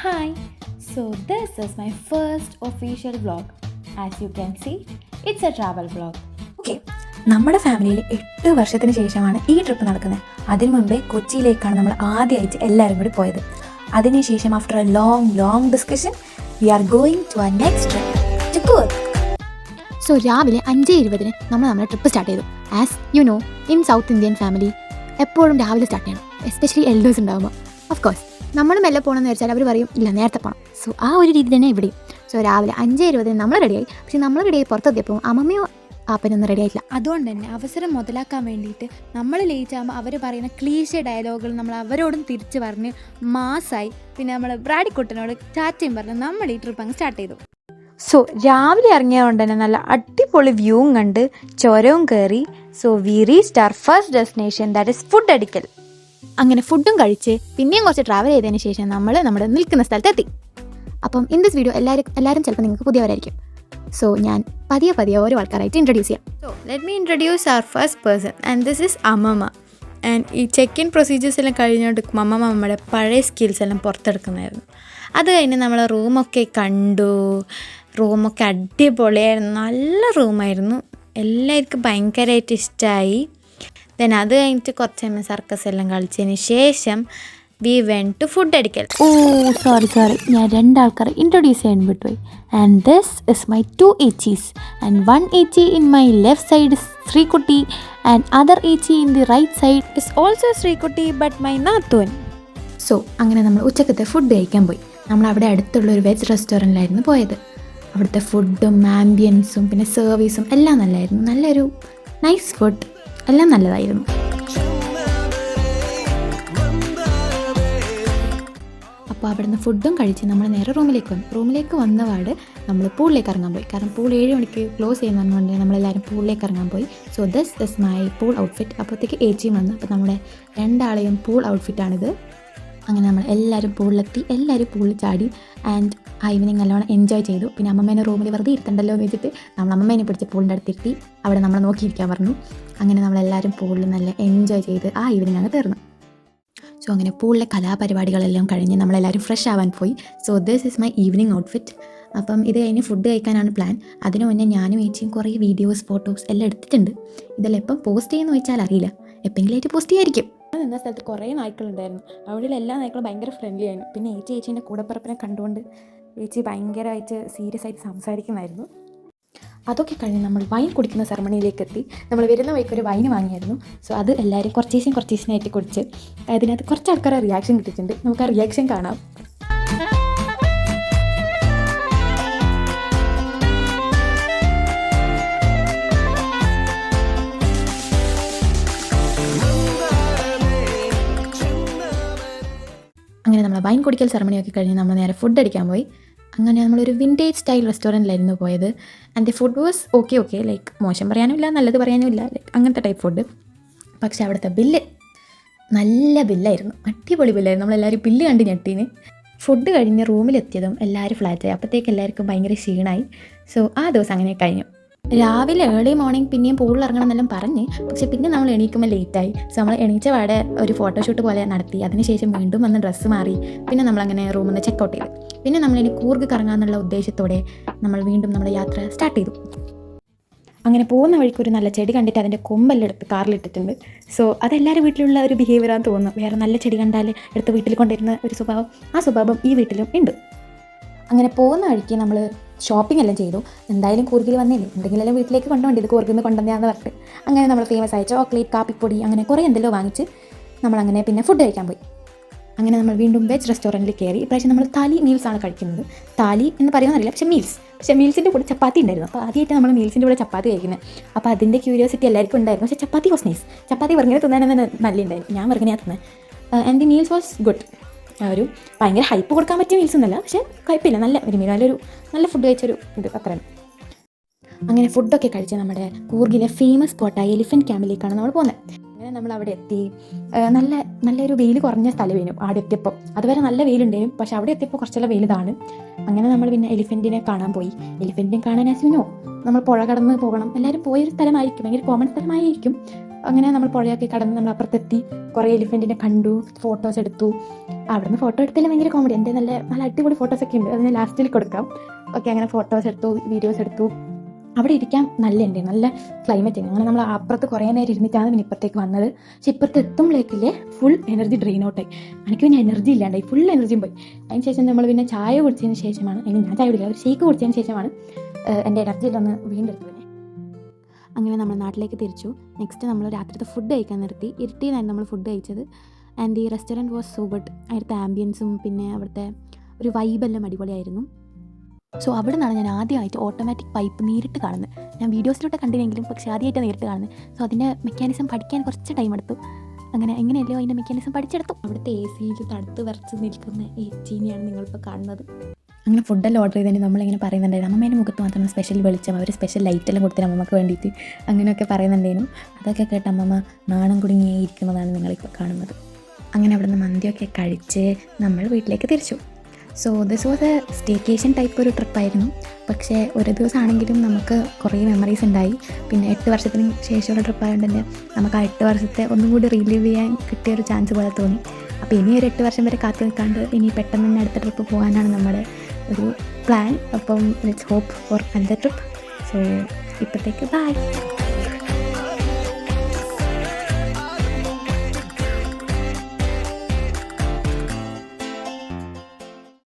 Hi, so this is my first official vlog. As you can see, it's a travel vlog. Okay, നമ്മുടെ ഫാമിലിയിൽ 8 വർഷത്തിന് ശേഷമാണ് ഈ trip നടക്കുന്നത്. അതിനു മുമ്പേ കൊച്ചിയിലേക്കാണ് നമ്മൾ ആദ്യമായിട്ട് എല്ലാവരും കൂടി പോയത്. അതിനുശേഷം after a long discussion we are going to our next trip to Coorg. So രാവിലെ 5:20 നമ്മൾ നമ്മുടെ ട്രിപ്പ് സ്റ്റാർട്ട് ചെയ്തു. As you know, in south Indian family എപ്പോഴും രാവിലെ സ്റ്റാർട്ട് ചെയ്യണം, എസ്പെഷ്യലി എൽഡേഴ്സ് ഉണ്ടാകുമ്പോൾ. ഓഫ് കോഴ്സ് നമ്മൾ മെല്ലെ പോകണമെന്ന് വെച്ചാൽ അവർ പറയും ഇല്ല നേരത്തെ പോകണം. സോ ആ ഒരു രീതി തന്നെ ഇവിടെയും. സോ രാവിലെ 5:20 നമ്മൾ റെഡിയായി. പക്ഷേ നമ്മൾ റെഡിയായി പുറത്തെത്തിയപ്പോൾ അമ്മമ്മയോ ആപ്പനൊന്നും റെഡി ആയിട്ടില്ല. അതുകൊണ്ട് തന്നെ അവസരം മുതലാക്കാൻ വേണ്ടിയിട്ട് നമ്മൾ ലേറ്റ് ആകുമ്പോൾ അവർ പറയുന്ന ക്ലീശ ഡയലോഗുകൾ നമ്മൾ അവരോടും തിരിച്ച് പറഞ്ഞ് മാസായി. പിന്നെ നമ്മൾ ബ്രാഡിക്കുട്ടനോട് ടാറ്റയും പറഞ്ഞ് നമ്മൾ ഈ ട്രിപ്പ് അങ്ങ് സ്റ്റാർട്ട് ചെയ്തു. സോ രാവിലെ ഇറങ്ങിയതുകൊണ്ട് തന്നെ നല്ല അടിപൊളി വ്യൂവും കണ്ട് ചുരവും കയറി. So we reached our first destination, that is food അടിക്കൽ. അങ്ങനെ ഫുഡും കഴിച്ച് പിന്നെയും കുറച്ച് ട്രാവൽ ചെയ്തതിന് ശേഷം നമ്മൾ നമ്മുടെ നിൽക്കുന്ന സ്ഥലത്തെത്തി. അപ്പം ഇൻ ദിസ് വീഡിയോ എല്ലാവരും ചിലപ്പോൾ നിങ്ങൾക്ക് പുതിയവരായിരിക്കും. സോ ഞാൻ പതിയെ ഓരോ ആൾക്കാരായിട്ട് ഇൻട്രൊഡ്യൂസ് ചെയ്യാം. So let me introduce our first person, and this is അമ്മമ്മ. ആൻഡ് ഈ ചെക്ക് ഇൻ പ്രൊസീജിയേഴ്സ് എല്ലാം കഴിഞ്ഞുകൊണ്ട് അമ്മമ്മ നമ്മുടെ പഴയ സ്കിൽസ് എല്ലാം പുറത്തെടുക്കുന്നതായിരുന്നു. അത് കഴിഞ്ഞ് നമ്മൾ റൂമൊക്കെ കണ്ടു. റൂമൊക്കെ അടിപൊളിയായിരുന്നു, നല്ല റൂമായിരുന്നു, എല്ലാവർക്കും ഭയങ്കരമായിട്ട് ഇഷ്ടമായി. ദെൻ അത് കഴിഞ്ഞിട്ട് കുറച്ച് സമയം സർക്കസ് എല്ലാം കളിച്ചതിന് ശേഷം വി വെൻറ്റ് ടു ഫുഡ് അടിക്കൽ. സോറി ഞാൻ 2 ആൾക്കാരെ ഇൻട്രൊഡ്യൂസ് ചെയ്യാൻ വിട്ടുപോയി. ആൻഡ് ദിസ് ഇസ് മൈ 2 ഏച്ചീസ്. ആൻഡ് 1 ഏച്ചി in my left side is Sreekutty and other ഏച്ചി in the right side is also Sreekutty but my നാത്തൂൻ. സോ അങ്ങനെ നമ്മൾ ഉച്ചക്കത്തെ ഫുഡ് കഴിക്കാൻ പോയി. നമ്മൾ അവിടെ അടുത്തുള്ള ഒരു വെജ് റെസ്റ്റോറൻറ്റിലായിരുന്നു പോയത്. അവിടുത്തെ ഫുഡും ആംബിയൻസും പിന്നെ സർവീസും എല്ലാം നല്ലതായിരുന്നു. നല്ലൊരു നൈസ് ഫുഡ്, എല്ലാം നല്ലതായിരുന്നു. അപ്പോൾ അവിടുന്ന് ഫുഡും കഴിച്ച് നമ്മൾ നേരെ റൂമിലേക്ക് വന്നപാട് നമ്മൾ പൂളിലേക്ക് ഇറങ്ങാൻ പോയി. കാരണം പൂൾ 7 മണിക്ക് ക്ലോസ് ചെയ്യുന്നതുകൊണ്ട് നമ്മളെല്ലാവരും പൂളിലേക്ക് ഇറങ്ങാൻ പോയി. So this is my pool outfit. അപ്പോഴത്തേക്ക് ഏച്ചിയും വന്നു. അപ്പോൾ നമ്മുടെ 2 ആളെയും പൂൾ ഔട്ട്ഫിറ്റാണിത്. അങ്ങനെ നമ്മൾ എല്ലാവരും പൂളിലെത്തി, എല്ലാവരും പൂളിൽ ചാടി ആൻഡ് ആ ഈവനിങ് നല്ലോണം എൻജോയ് ചെയ്തു. പിന്നെ അമ്മമ്മേനെ റൂമിൽ വെറുതെ ഇരുത്തണ്ടല്ലോ എന്ന് വെച്ചിട്ട് നമ്മൾ അമ്മമ്മേനെ പിടിച്ച് പൂളിൻ്റെ അടുത്തിരുത്തി അവിടെ നമ്മളെ നോക്കിയിരിക്കാൻ പറഞ്ഞു. അങ്ങനെ നമ്മളെല്ലാവരും പൂളിൽ നല്ല എൻജോയ് ചെയ്ത് ആ ഈവനിങ് അങ്ങ് തീർന്നു. സോ അങ്ങനെ പൂളിലെ കലാപരിപാടികളെല്ലാം കഴിഞ്ഞ് നമ്മളെല്ലാവരും ഫ്രഷ് ആവാൻ പോയി. So this is my evening outfit. അപ്പം ഇത് കഴിഞ്ഞ് ഫുഡ് കഴിക്കാനാണ് പ്ലാൻ. അതിന് മുന്നേ ഞാനും ഏച്ചിയും കുറേ വീഡിയോസ് ഫോട്ടോസ് എല്ലാം എടുത്തിട്ടുണ്ട്. ഇതെല്ലാം എപ്പം പോസ്റ്റ് ചെയ്യുമെന്ന് വെച്ചാൽ അറിയില്ല, എപ്പോഴെങ്കിലായിട്ട് പോസ്റ്റ് ചെയ്യായിരിക്കും. ഞാൻ നിന്ന സ്ഥലത്ത് കുറേ നായ്ക്കളുണ്ടായിരുന്നു. അവിടെയുള്ള എല്ലാ നായ്ക്കളും ഭയങ്കര ഫ്രണ്ട്ലി ആയിരുന്നു. പിന്നെ ഏച്ചീൻ്റെ കൂടപ്പിറപ്പിനെ കണ്ടുകൊണ്ട് ഏച്ചി ഭയങ്കരമായിട്ട് സീരിയസ് ആയിട്ട് സംസാരിക്കുമായിരുന്നു. അതൊക്കെ കഴിഞ്ഞ് നമ്മൾ വൈൻ കുടിക്കുന്ന സെറമണിയിലേക്ക് എത്തി. നമ്മൾ വരുന്ന വഴിക്ക് ഒരു വൈൻ വാങ്ങിയായിരുന്നു. സോ അത് എല്ലാവരും കുറച്ചീസിനായിട്ട് കുടിച്ച് അതിനകത്ത് കുറച്ച് ആൾക്കാരെ റിയാക്ഷൻ കിട്ടിയിട്ടുണ്ട്. നമുക്ക് ആ റിയാക്ഷൻ കാണാം. അങ്ങനെ നമ്മൾ വൈൻ കുടിക്കൽ സെറമണിയൊക്കെ കഴിഞ്ഞ് നമ്മൾ നേരെ ഫുഡ് അടിക്കാൻ പോയി. അങ്ങനെ നമ്മളൊരു വിൻറ്റേജ് സ്റ്റൈൽ റെസ്റ്റോറൻറ്റിലായിരുന്നു പോയത്. And the food was okay like മോശം പറയാനും ഇല്ല, നല്ലത് പറയാനും ഇല്ല, ലൈക്ക് അങ്ങനത്തെ ടൈപ്പ് ഫുഡ്. പക്ഷേ അവിടുത്തെ ബില്ല് നല്ല ബില്ലായിരുന്നു, അടിപൊളി ബില്ലായിരുന്നു. നമ്മളെല്ലാവരും ബില്ല് കണ്ട് ഞെട്ടീന്. ഫുഡ് കഴിഞ്ഞ് റൂമിലെത്തിയതും എല്ലാവരും ഫ്ലാറ്റായി. അപ്പോഴത്തേക്ക് എല്ലാവർക്കും ഭയങ്കര ക്ഷീണമായി. സോ ആ ദിവസം അങ്ങനെ കഴിഞ്ഞു. രാവിലെ ഏർലി മോർണിംഗ് പിന്നെയും പൂളിൽ ഇറങ്ങണം എന്നെല്ലാം പറഞ്ഞ്, പക്ഷേ പിന്നെ നമ്മൾ എണീക്കുമ്പോൾ ലേറ്റായി. സോ നമ്മൾ എണീച്ച പാടെ ഒരു ഫോട്ടോഷൂട്ട് പോലെ നടത്തി. അതിനുശേഷം വീണ്ടും വന്ന് ഡ്രസ്സ് മാറി. പിന്നെ നമ്മളങ്ങനെ റൂമിൽ നിന്ന് ചെക്കൗട്ട് ചെയ്തു. പിന്നെ നമ്മളിനി കൂർഗ് കറങ്ങാമെന്നുള്ള ഉദ്ദേശത്തോടെ നമ്മൾ വീണ്ടും നമ്മുടെ യാത്ര സ്റ്റാർട്ട് ചെയ്തു. അങ്ങനെ പോകുന്ന വഴിക്ക് ഒരു നല്ല ചെടി കണ്ടിട്ട് അതിൻ്റെ കൊമ്പെല്ലാം എടുത്ത് കാറിലിട്ടിട്ടുണ്ട്. സോ അതെല്ലാവരും വീട്ടിലുള്ള ഒരു ബിഹേവിയറാന്ന് തോന്നുന്നു. വേറെ നല്ല ചെടി കണ്ടാൽ എടുത്ത് വീട്ടിൽ കൊണ്ടിരുന്ന ഒരു സ്വഭാവം, ആ സ്വഭാവം ഈ വീട്ടിലും ഉണ്ട്. അങ്ങനെ പോകുന്ന വഴിക്ക് നമ്മൾ ഷോപ്പിംഗ് എല്ലാം ചെയ്തു. എന്തായാലും കൂർഗിൽ വന്നില്ലേ, എന്തെങ്കിലും വീട്ടിലേക്ക് കൊണ്ടുപോകേണ്ടത്, കൂർഗിൽ നിന്ന് കൊണ്ടുവന്നാന്ന് പറഞ്ഞിട്ട് അങ്ങനെ നമ്മൾ ഫേമസ് ആയ ചോക്ലേറ്റ്, കാപ്പിപ്പൊടി അങ്ങനെ കുറേ എന്തെല്ലോ വാങ്ങിച്ച് നമ്മളങ്ങനെ പിന്നെ ഫുഡ് കഴിക്കാൻ പോയി. അങ്ങനെ നമ്മൾ വീണ്ടും വെജ് റെസ്റ്റോറൻറ്റിൽ കയറി. ഇപ്രാവശ്യം നമ്മൾ താലി മീൽസാണ് കഴിക്കുന്നത്. താലി എന്ന് പറയുമെന്നറിയില്ല, പക്ഷേ മീൽസിൻ്റെ കൂടെ ചപ്പാത്തി ഉണ്ടായിരുന്നു. അപ്പോൾ ആദ്യമായിട്ട് നമ്മൾ മീൽസിൻ്റെ കൂടെ ചപ്പാത്തി കഴിക്കുന്നത്. അപ്പോൾ അതിൻ്റെ ക്യൂരിയോസിറ്റി എല്ലാവർക്കും ഉണ്ടായിരുന്നു. പക്ഷേ ചപ്പാത്തി വാസ് നൈസ്. ചപ്പാത്തി വെറുതെ തിന്നാൻ തന്നെ നല്ല ഉണ്ടായിരുന്നു. ഞാൻ വെറുതെ തിന്നത്. And the meals was good. ഒരു ഭയങ്കര ഹൈപ്പ് കൊടുക്കാൻ പറ്റിയ മീൽസ് ഒന്നുമല്ല, പക്ഷേ കുഴപ്പമില്ല, നല്ല ഒരു മീൽ, നല്ല ഫുഡ് കഴിച്ചൊരു ഇത് അത്രയാണ്. അങ്ങനെ ഫുഡൊക്കെ കഴിച്ച് നമ്മുടെ കൂർഗിലെ ഫേമസ് സ്പോട്ടായ എലിഫൻറ്റ് ക്യാമ്പിലേക്കാണ് നമ്മൾ പോകുന്നത്. അങ്ങനെ നമ്മൾ അവിടെ എത്തി. നല്ലൊരു വെയിൽ കുറഞ്ഞ സ്ഥലമേനും അവിടെ എത്തിയപ്പോൾ. അതുവരെ നല്ല വെയിലുണ്ടായിരുന്നു, പക്ഷെ അവിടെ എത്തിയപ്പോൾ കുറച്ചെല്ലാം വെയിൽ ഇതാണ്. അങ്ങനെ നമ്മൾ പിന്നെ എലിഫൻറ്റിനെ കാണാൻ പോയി. എലിഫൻറ്റിനെ കാണാൻ ആസ്യുനോ നമ്മൾ പുഴ കടന്ന് പോകണം. എല്ലാവരും പോയൊരു സ്ഥലമായിരിക്കും, ഭയങ്കര കോമൺ സ്ഥലമായിരിക്കും. അങ്ങനെ നമ്മൾ പുഴയൊക്കെ കടന്ന് നമ്മൾ അപ്പുറത്തെത്തി, കുറേ എലിഫൻറ്റിനെ കണ്ടു, ഫോട്ടോസ് എടുത്തു. അവിടെ നിന്ന് ഫോട്ടോ എടുത്തതിൽ ഭയങ്കര കോമഡി, എൻ്റെ നല്ല നല്ല അടിപൊളി ഫോട്ടോസൊക്കെ ഉണ്ട്, അത് ഞാൻ ലാസ്റ്റിൽ കൊടുക്കാം. ഓക്കെ, അങ്ങനെ ഫോട്ടോസ് എടുത്തു, വീഡിയോസ് എടുത്തു. അവിടെ ഇരിക്കാൻ നല്ല ക്ലൈമറ്റ്. അങ്ങനെ നമ്മൾ അപ്പുറത്ത് കുറേ നേരം ഇരുന്നിട്ടാണ് പിന്നെ ഇപ്പുറത്തേക്ക് വന്നത്. പക്ഷെ ഇപ്പുറത്ത് എത്തുമ്പോഴേക്കില്ലേ ഫുൾ എനർജി ഡ്രെയിൻ ഔട്ടായി. എനിക്ക് പിന്നെ എനർജി ഇല്ലാണ്ടായി, ഫുൾ എനർജിയും പോയി. അതിന് ശേഷം നമ്മൾ പിന്നെ ചായ കുടിച്ചതിന് ശേഷമാണ്, ഞാൻ ചായ കുടിക്കില്ല, ഒരു ഷേക്ക് കുടിച്ചതിന് ശേഷമാണ് എൻ്റെ എനർജിയിലൊന്ന് വീണ്ടെടുത്തത്. അങ്ങനെ നമ്മൾ നാട്ടിലേക്ക് തിരിച്ചു. നെക്സ്റ്റ് നമ്മൾ രാത്രിത്തെ ഫുഡ് കഴിക്കാൻ നിർത്തി. ഇരുട്ടിന്നായിരുന്നു നമ്മൾ ഫുഡ് കഴിച്ചത്. ആൻഡ് ഈ റെസ്റ്റോറൻറ്റ് വാസ് സോ ഗുഡ്. അവിടുത്തെ ആംബിയൻസും പിന്നെ അവിടുത്തെ ഒരു വൈബെല്ലാം അടിപൊളിയായിരുന്നു. സോ അവിടെ നിന്നാണ് ഞാൻ ആദ്യമായിട്ട് ഓട്ടോമാറ്റിക് പൈപ്പ് നേരിട്ട് കാണുന്നത്. ഞാൻ വീഡിയോസിലൂടെ കണ്ടില്ലെങ്കിലും പക്ഷേ ആദ്യമായിട്ട് നേരിട്ട് കാണുന്നത്. സോ അതിൻ്റെ മെക്കാനിസം പഠിക്കാൻ കുറച്ച് ടൈം എടുത്തു. അങ്ങനെ എങ്ങനെയല്ലോ അതിൻ്റെ മെക്കാനിസം പഠിച്ചെടുത്തു. അവിടുത്തെ AC-യിൽ തണുത്ത് വിറച്ച് നിൽക്കുന്ന ഏച്ചീനെയാണ് നിങ്ങളിപ്പോൾ കാണുന്നത്. അങ്ങനെ ഫുഡെല്ലാം ഓർഡർ ചെയ്തതിന് നമ്മളിങ്ങനെ പറയുന്നുണ്ടായിരുന്നു, അമ്മേൻ്റെ മുഖത്ത് മാത്രം സ്പെഷ്യൽ വെളിച്ചം, അവർ സ്പെഷ്യൽ ലൈറ്റെല്ലാം കൊടുത്തിട്ട് അമ്മമ്മക്ക് വേണ്ടിയിട്ട് അങ്ങനെയൊക്കെ പറയുന്നുണ്ടായിരുന്നു. അതൊക്കെ കേട്ട് അമ്മമ്മ നാണം കുടുങ്ങിയിരിക്കുന്നതാണ് നിങ്ങളിപ്പോൾ കാണുന്നത്. അങ്ങനെ അവിടെ നിന്ന് മന്തിയൊക്കെ കഴിച്ച് നമ്മൾ വീട്ടിലേക്ക് തിരിച്ചു. So this was A staycation type ഒരു ട്രിപ്പായിരുന്നു. പക്ഷേ ഒരു ദിവസമാണെങ്കിലും നമുക്ക് കുറേ മെമ്മറീസ് ഉണ്ടായി. പിന്നെ 8 വർഷത്തിന് ശേഷമുള്ള ട്രിപ്പായതുകൊണ്ട് തന്നെ നമുക്ക് ആ 8 വർഷത്തെ ഒന്നും കൂടി റിലീവ് ചെയ്യാൻ കിട്ടിയൊരു ചാൻസ് പോലെ തോന്നി. അപ്പോൾ ഇനി ഒരു 8 വർഷം വരെ കാത്തു നിൽക്കാണ്ട് ഇനി പെട്ടെന്ന് തന്നെ അടുത്ത ട്രിപ്പ് പോകാനാണ് നമ്മുടെ ഒരു പ്ലാൻ. അപ്പം let's hope for another trip. So ഇപ്പോഴത്തേക്ക് ബൈ.